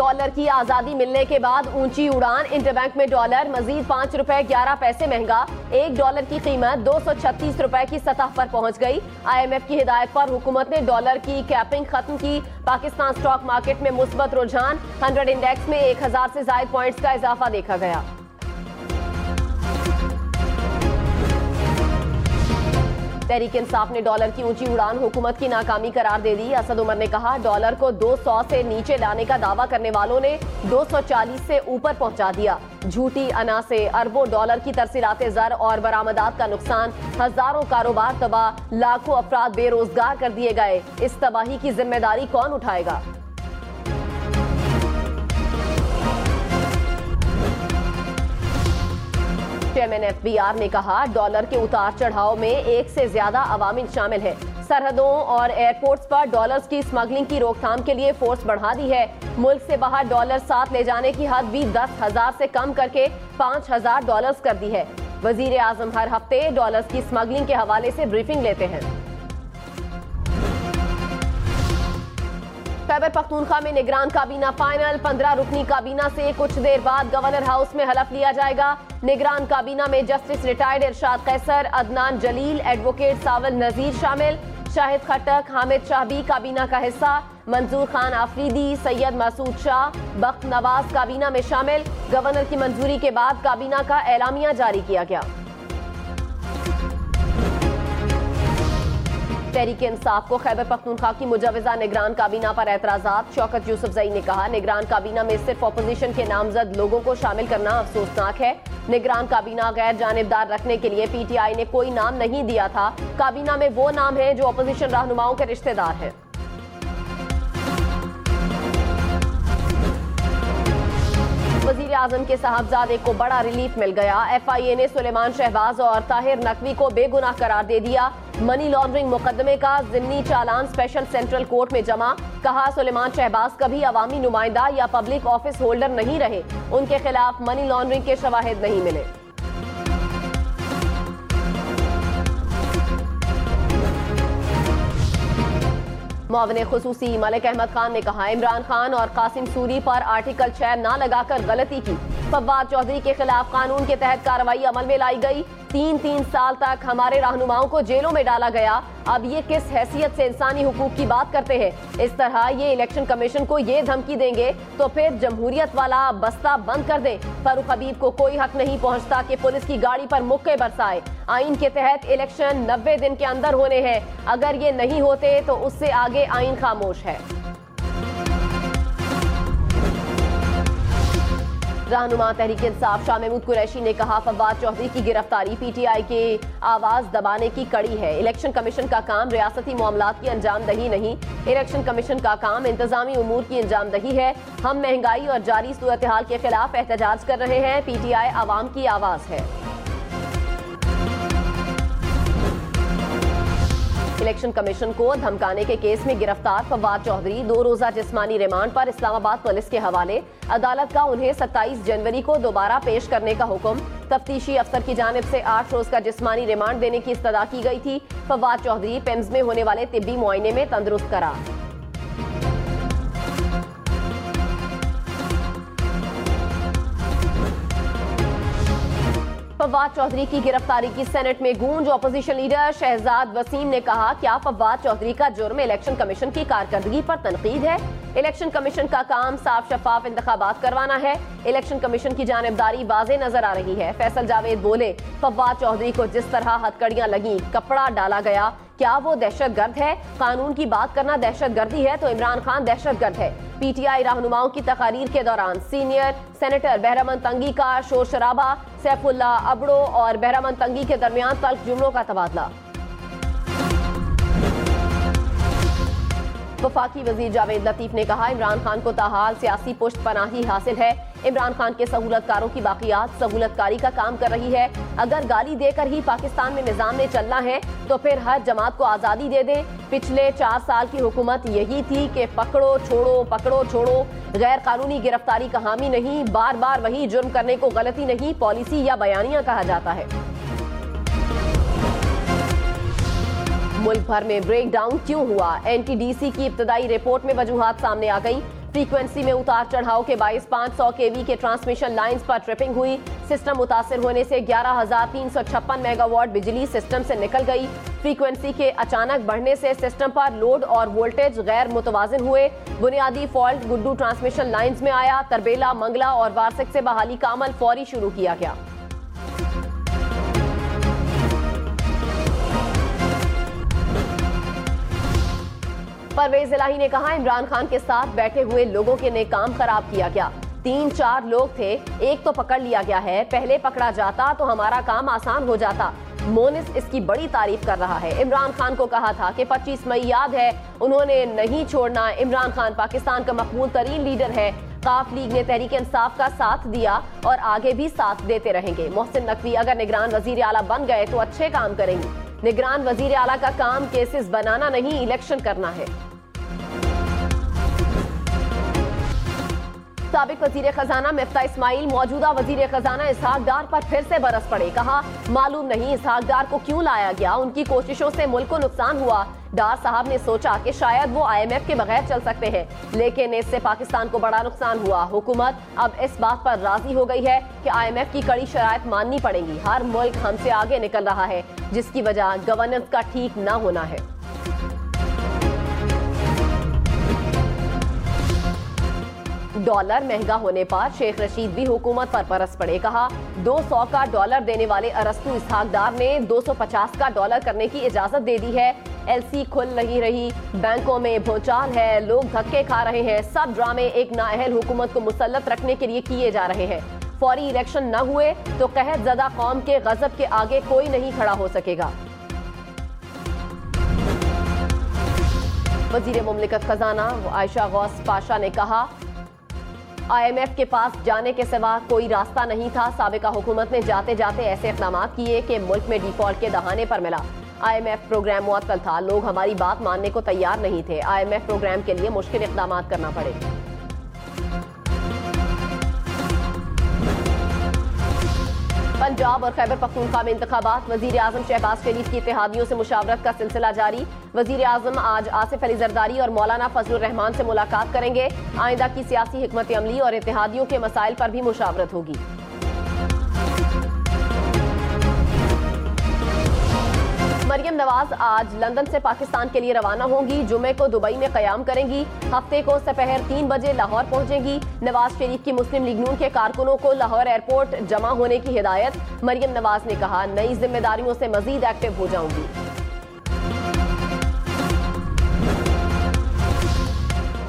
Dollar की आजादी मिलने के बाद ऊंची उड़ान। इंटरबैंक में डॉलर मजीद 5 रुपए 11 पैसे महंगा। एक डॉलर की कीमत 236 रुपए की सतह पर पहुंच गई। IMF की हिदायत पर हुकूमत ने डॉलर की कैपिंग खत्म की। पाकिस्तान स्टॉक मार्केट में मुस्बत रुझान। 100 इंडेक्स में 1000 से ज्यादा पॉइंट्स का इजाफा देखा गया। तहरीक इंसाफ ने डॉलर की ऊंची उड़ान हुकूमत की नाकामी करार दे दी। असद उमर ने कहा, डॉलर को 200 से नीचे लाने का दावा करने वालों ने 240 से ऊपर पहुंचा दिया। झूठी अना से अरबों डॉलर की तरसीलात ज़र और बरामदात का नुकसान। हजारों कारोबार तबाह, लाखों अफराद बेरोजगार कर दिए गए। इस तबाही की जिम्मेदारी कौन उठाएगा? चेयरमैन FBR ने कहा, डॉलर के उतार चढ़ाव में एक से ज्यादा अवामिल शामिल है। सरहदों और एयरपोर्ट्स पर डॉलर्स की स्मगलिंग की रोकथाम के लिए फोर्स बढ़ा दी है। मुल्क से बाहर डॉलर साथ ले जाने की हद भी 10,000 से कम करके 5,000 डॉलर्स कर दी है। वजीर आजम हर हफ्ते डॉलर्स की स्मगलिंग के हवाले से ब्रीफिंग लेते हैं। खैबर पख्तूनख्वा में निगरान काबीना फाइनल। 15 रुकनी काबीना से कुछ देर बाद गवर्नर हाउस में हलफ लिया जाएगा। निगरान काबीना में जस्टिस रिटायर्ड इरशाद कैसर, अदनान जलील, एडवोकेट सावल नजीर शामिल। शाहिद खट्टक, हामिद शाह भी काबीना का हिस्सा। मंजूर खान आफरीदी, सैयद मसूद शाह, बख्त नवाज काबीना में शामिल। गवर्नर की मंजूरी के बाद काबीना का एलामिया जारी किया गया। तहरीक इंसाफ को खैबर पख्तूनख्वा की मुजवजा निगरान काबीना पर एतराजात। शौकत यूसुफजई ने कहा, निगरान काबीना में सिर्फ अपोजिशन के नामजद लोगों को शामिल करना अफसोसनाक है। निगरान काबीना गैर जानिबदार रखने के लिए PTI ने कोई नाम नहीं दिया था। काबीना में वो नाम है जो अपोजिशन रहनुमाओं के रिश्तेदार हैं। वजीर आजम के साहबजादे को बड़ा रिलीफ मिल गया। FIA ने सुलेमान शहबाज और ताहिर नकवी को बेगुनाह करार दे दिया। मनी लॉन्ड्रिंग मुकदमे का जिम्नी चालान स्पेशल सेंट्रल कोर्ट में जमा। कहा, सुलेमान शहबाज कभी अवामी नुमाइंदा या पब्लिक ऑफिस होल्डर नहीं रहे। उनके खिलाफ मनी लॉन्ड्रिंग के शवाहिद नहीं मिले। मुआविन खुसूसी मलिक अहमद खान ने कहा, इमरान खान और कासिम सूरी पर आर्टिकल 6 ना लगाकर गलती की। फवाद चौधरी के खिलाफ कानून के तहत कार्रवाई अमल में लाई गई। 3 साल तक हमारे रहनुमाओं को जेलों में डाला गया। अब ये किस हैसियत से इंसानी हुकूक की बात करते हैं? इस तरह ये इलेक्शन कमीशन को ये धमकी देंगे तो फिर जमहूरियत वाला बस्ता बंद कर दें। फारूक हबीब को कोई हक नहीं पहुंचता कि पुलिस की गाड़ी पर मुक्के बरसाए। आइन के तहत इलेक्शन 90 दिन के अंदर होने हैं। अगर ये नहीं होते तो उससे आगे आइन खामोश है। रहनुमा तहरीक इंसाफ शाह महमूद कुरैशी ने कहा, फवाद चौधरी की गिरफ्तारी PTI के आवाज दबाने की कड़ी है। इलेक्शन कमीशन का काम रियासती मामलात की अंजामदही नहीं, इलेक्शन कमीशन का काम इंतजामी उमूर की अंजामदही है। हम महंगाई और जारी सूरत हाल के खिलाफ एहतजाज कर रहे हैं। PTI आवाम की आवाज है। इलेक्शन कमीशन को धमकाने के केस में गिरफ्तार फवाद चौधरी 2 रोजा जिस्मानी रिमांड पर इस्लामाबाद पुलिस के हवाले। अदालत का उन्हें 27 जनवरी को दोबारा पेश करने का हुक्म। तफ्तीशी अफसर की जानिब से 8 रोज का जिस्मानी रिमांड देने की इस्तदा की गई थी। फवाद चौधरी पिम्स में होने वाले तिब्बी मुआयने में तंदुरुस्त करार। फवाद चौधरी की गिरफ्तारी की सेनेट में गूंज। अपोजिशन लीडर शहजाद वसीम ने कहा, क्या फवाद चौधरी का जुर्म इलेक्शन कमीशन की कारकर्दगी पर तनकीद है? इलेक्शन कमीशन का काम साफ शफाफ इंतखाबात करवाना है। इलेक्शन कमीशन की जानिबदारी वाज़े नजर आ रही है। फैसल जावेद बोले, फवाद चौधरी को जिस तरह हथकड़ियां लगी, कपड़ा डाला गया, क्या वो दहशतगर्द है? कानून की बात करना दहशतगर्दी है तो इमरान खान दहशतगर्द है। PTI रहनुमाओं की तकारीर के दौरान सीनियर सेनेटर बहरामन तंगी का शोर शराबा। सैफुल्ला अबड़ो और बहरामन तंगी के दरमियान तल्ख जुमलों का तबादला। वफाकी वजीर जावेद लतीफ ने कहा, इमरान खान को ताहाल सियासी पुष्ट पनाही हासिल है। इमरान खान के सहूलतकारों की बाकियात सहूलतकारी का काम कर रही है। अगर गाली देकर ही पाकिस्तान में निजाम ने चलना है तो फिर हर जमात को आज़ादी दे दें। पिछले 4 साल की हुकूमत यही थी कि पकड़ो छोड़ो, पकड़ो छोड़ो। गैर कानूनी गिरफ्तारी का हामी नहीं, बार बार वही जुर्म करने को गलती नहीं, पॉलिसी या बयानिया कहा जाता है। मुल्क भर में ब्रेक डाउन क्यों हुआ? NTDC की इब्तदाई रिपोर्ट में वजूहात सामने आ गई। फ्रीक्वेंसी में उतार चढ़ाव के बायस 500 केवी के ट्रांसमिशन लाइंस पर ट्रिपिंग हुई। सिस्टम मुतासिर होने से 11,356 मेगावाट बिजली सिस्टम से निकल गई। फ्रीक्वेंसी के अचानक बढ़ने से सिस्टम पर लोड और वोल्टेज गैर मुतवाजिन हुए। बुनियादी फॉल्ट गुड्डू ट्रांसमिशन लाइंस में आया। तरबेला, मंगला और वारसिक से बहाली का अमल फौरी शुरू किया गया। परवेज इलाही ने कहा, इमरान खान के साथ बैठे हुए लोगों के ने काम खराब किया गया। 3-4 लोग थे, एक तो पकड़ लिया गया है। पहले पकड़ा जाता तो हमारा काम आसान हो जाता। मोनिस इसकी बड़ी तारीफ कर रहा है। इमरान खान को कहा था कि 25 मई याद है, उन्होंने नहीं छोड़ना। इमरान खान पाकिस्तान का मकबूल तरीन लीडर है। काफ लीग ने तहरीक इंसाफ का साथ दिया और आगे भी साथ देते रहेंगे। मोहसिन नकवी अगर निगरान वजीर आला बन गए तो अच्छे काम करेंगे। निगरान वजीर आला का काम केसेस बनाना नहीं, इलेक्शन करना है। साबिक वजीर खजाना मिफ्ता इस्माइल मौजूदा वजीर खजाना इसहाक डार पर फिर से बरस पड़े। कहा, मालूम नहीं इसहाक डार को क्यों लाया गया, उनकी कोशिशों से मुल्क को नुकसान हुआ। डार साहब ने सोचा कि शायद वो IMF के बगैर चल सकते हैं, लेकिन इससे पाकिस्तान को बड़ा नुकसान हुआ। हुकूमत अब इस बात पर राजी हो गई है कि IMF की कड़ी शराइत माननी पड़ेगी। हर मुल्क हमसे आगे निकल रहा है, जिसकी वजह गवर्नेंस का ठीक न होना है। डॉलर महंगा होने पर शेख रशीद भी हुकूमत पर बरस पड़े। कहा, 200 का डॉलर देने वाले अरस्तु इसहाक डार ने 250 का डॉलर करने की इजाजत दे दी है। LC खुल नहीं रही, बैंकों में भूचाल है, लोग धक्के खा रहे हैं। सब ड्रामे एक नाअहल हुकूमत को मुसल्लत रखने के लिए किए जा रहे हैं। फौरी इलेक्शन न हुए तो कहत ज़दा कौम के गजब के आगे कोई नहीं खड़ा हो सकेगा। वजीर मुमलिकत खजाना आयशा गौस पाशा ने कहा, IMF के पास जाने के सिवा कोई रास्ता नहीं था। साबिका हुकूमत ने जाते जाते ऐसे इक़दाम किए कि मुल्क में डिफॉल्ट के दहाने पर मिला। IMF प्रोग्राम मुअत्तल था, लोग हमारी बात मानने को तैयार नहीं थे। IMF प्रोग्राम के लिए मुश्किल इक़दाम करना पड़े। पंजाब और खैबर पख्तूनख्वा में इंतखाबात। वजीर आजम शहबाज शरीफ की इत्तेहादियों से मुशावरत का सिलसिला जारी। वजीर आजम आज आसिफ अली जरदारी और मौलाना फजलुर रहमान से मुलाकात करेंगे। आइंदा की सियासी हिकमत अमली और इत्तेहादियों के मसाइल पर भी मुशावरत होगी। मरियम नवाज आज लंदन से पाकिस्तान के लिए रवाना होंगी। जुमे को दुबई में क़याम करेंगी। हफ्ते को दोपहर 3 बजे लाहौर पहुंचेंगी। नवाज शरीफ की मुस्लिम लीग नून के कारकुनों को लाहौर एयरपोर्ट जमा होने की हिदायत। मरियम नवाज ने कहा, नई जिम्मेदारियों से मजीद एक्टिव हो जाऊंगी।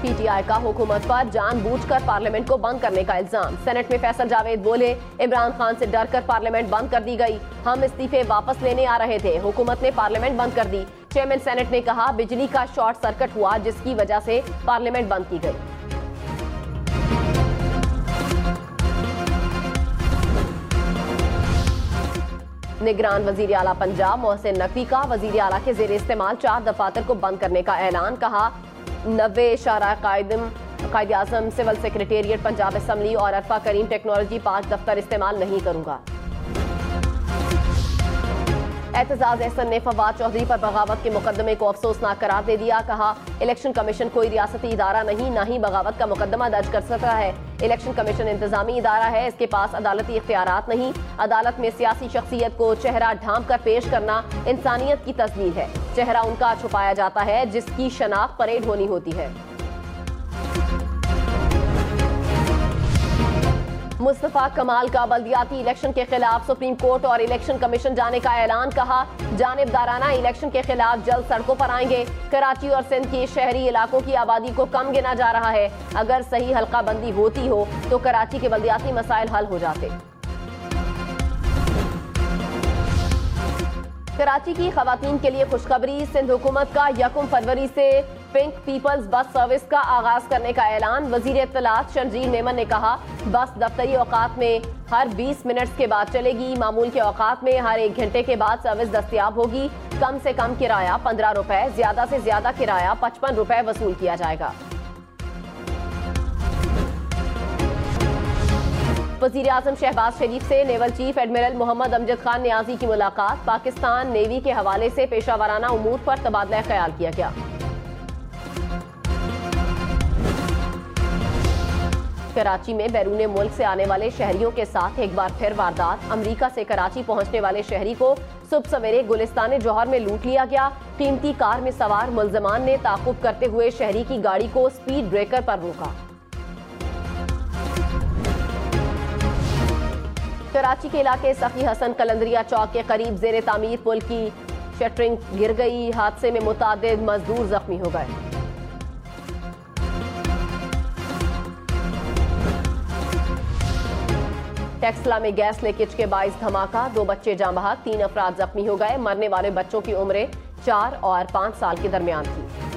PTI का हुकूमत पर जानबूझकर पार्लियामेंट को बंद करने का इल्जाम। सेनेट में फैसल जावेद बोले, इमरान खान से डरकर पार्लियामेंट बंद कर दी गई। हम इस्तीफे वापस लेने आ रहे थे, हुकूमत ने पार्लियामेंट बंद कर दी। चेयरमैन सेनेट ने कहा, बिजली का शॉर्ट सर्किट हुआ जिसकी वजह से पार्लियामेंट बंद की गई। निगरान वजीर आला पंजाब मोहसिन नकवी का वजीर आला के जेर इस्तेमाल 4 दफातर को बंद करने का ऐलान। कहा, 90 शारा कायद आज़म सिविल सेक्रेटेरिएट पंजाब असम्बली और अरफा करीम टेक्नोलॉजी पार्क दफ्तर इस्तेमाल नहीं करूंगा। एतजाज एहसन ने फवाद चौधरी पर बगावत के मुकदमे को अफसोसनाक करार दे दिया। कहा, इलेक्शन कमीशन कोई रियासती इदारा नहीं, ना ही बगावत का मुकदमा दर्ज कर सकता है। इलेक्शन कमीशन इंतजामी इदारा है, इसके पास अदालती इख्तियारात नहीं। अदालत में सियासी शख्सियत को चेहरा ढांप कर पेश करना इंसानियत की तस्वीर है। चेहरा उनका छुपाया जाता है जिसकी शनाख्त परेड होनी होती है। मुस्तफा कमाल का बल्दियाती इलेक्शन के खिलाफ सुप्रीम कोर्ट और इलेक्शन कमीशन जाने का ऐलान। कहा, जानिबदाराना इलेक्शन के खिलाफ जल्द सड़कों पर आएंगे। कराची और सिंध के शहरी इलाकों की आबादी को कम गिना जा रहा है। अगर सही हल्का बंदी होती हो तो कराची के बल्दियाती मसाइल हल हो जाते। कराची की खवातीन के लिए खुशखबरी। सिंध हुकूमत का 1 फरवरी से पिंक पीपल्स बस सर्विस का आगाज करने का ऐलान। वजीर इत्तलात शर्जील मेमन ने कहा, बस दफ्तरी औकात में हर 20 मिनट के बाद चलेगी। मामूल के औकात में हर 1 घंटे के बाद सर्विस दस्तियाब होगी। कम से कम किराया 15 रुपए, ज्यादा से ज्यादा किराया 55 रुपए वसूल किया जाएगा। वजीर आजम शहबाज शरीफ से naval chief admiral Mohammad Amjad Khan Niazi की मुलाकात। पाकिस्तान नेवी के हवाले से पेशावराना उमूर पर तबादला ख्याल किया गया। कराची में बैरून मुल्क से आने वाले शहरियों के साथ एक बार फिर वारदात। अमेरिका से कराची पहुंचने वाले शहरी को सुबह सवेरे गुलिस्तान जौहर में लूट लिया गया। कीमती कार में सवार मुल्जमान ने ताकुब करते हुए शहरी की गाड़ी को स्पीड ब्रेकर पर रोका। कराची के इलाके सखी हसन कलंदरिया चौक के करीब जेर तामीर पुल की शटरिंग गिर गई। हादसे में मुतादिद मजदूर जख्मी हो गए। टेक्सला में गैस लीकेज के बाइस धमाका, 2 बच्चे जाँ बहक, 3 अफराद जख्मी हो गए। मरने वाले बच्चों की उम्रें 4 और 5 साल के दरमियान थी।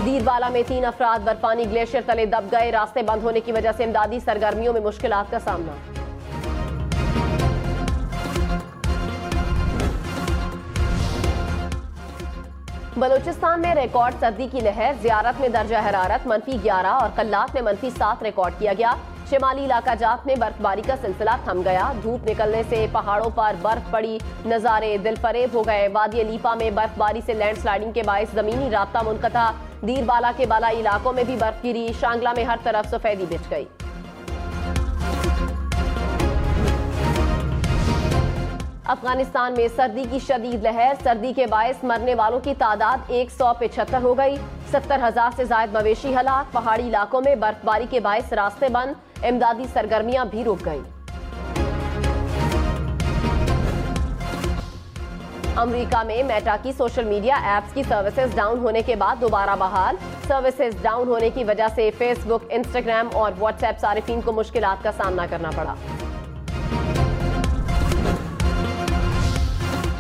दीरवाला में 3 अफराद बर्फानी ग्लेशियर तले दब गए। रास्ते बंद होने की वजह से इमदादी सरगर्मियों में मुश्किलात का सामना। बलूचिस्तान में रिकॉर्ड सर्दी की लहर, ज़ियारत में दर्जा हरारत -11 और कल्लात में -7 रिकॉर्ड किया गया। शिमाली इलाका जात में बर्फबारी का सिलसिला थम गया। धूप निकलने से पहाड़ों पर बर्फ पड़ी नज़ारे दिलफरेब हो गए। वादी अलीपा में बर्फबारी से लैंडस्लाइडिंग के बायस जमीनी राब्ता मुनक़ता। दीरबाला के बाला इलाकों में भी बर्फ गिरी। शांगला में हर तरफ सफेदी बिछ गई। अफगानिस्तान में सर्दी की शदीद लहर, सर्दी के बायस मरने वालों की तादाद 175 हो गई। 70,000 से ज्यादा मवेशी हलाक। पहाड़ी इलाकों में बर्फबारी के बायस रास्ते बंद, इमदादी सरगर्मियां भी रुक गई। अमेरिका में मेटा की सोशल मीडिया एप्स की सर्विसेज डाउन होने के बाद दोबारा बहाल। सर्विसेज डाउन होने की वजह से फेसबुक, इंस्टाग्राम और व्हाट्सएप सारिफीन को मुश्किलात का सामना करना पड़ा।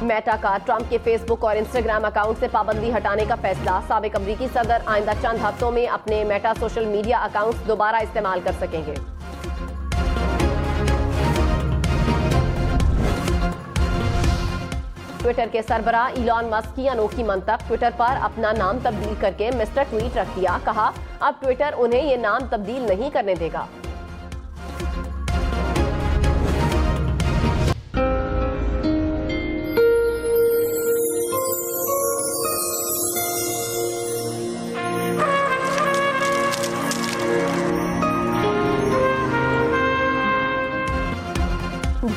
मेटा का ट्रंप के फेसबुक और इंस्टाग्राम अकाउंट से पाबंदी हटाने का फैसला। साबिक अमरीकी सदर आइंदा चंद हफ्तों में अपने मेटा सोशल मीडिया अकाउंट्स दोबारा इस्तेमाल कर सकेंगे। ट्विटर के सरबराह इलॉन मस्क की अनोखी मंतक, ट्विटर पर अपना नाम तब्दील करके मिस्टर ट्वीट रख दिया। कहा अब ट्विटर उन्हें ये नाम तब्दील नहीं करने देगा।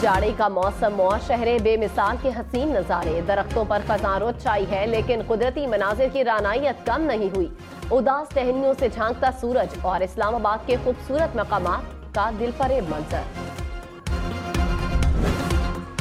जाड़े का मौसम और शहरे बेमिसाल के हसीन नज़ारे। दरख्तों पर खजारों छाई है, लेकिन कुदरती मनाजिर की रानाइयत कम नहीं हुई। उदास टहनियों से झांकता सूरज और इस्लामाबाद के खूबसूरत मकामात का दिलफरेब मंजर।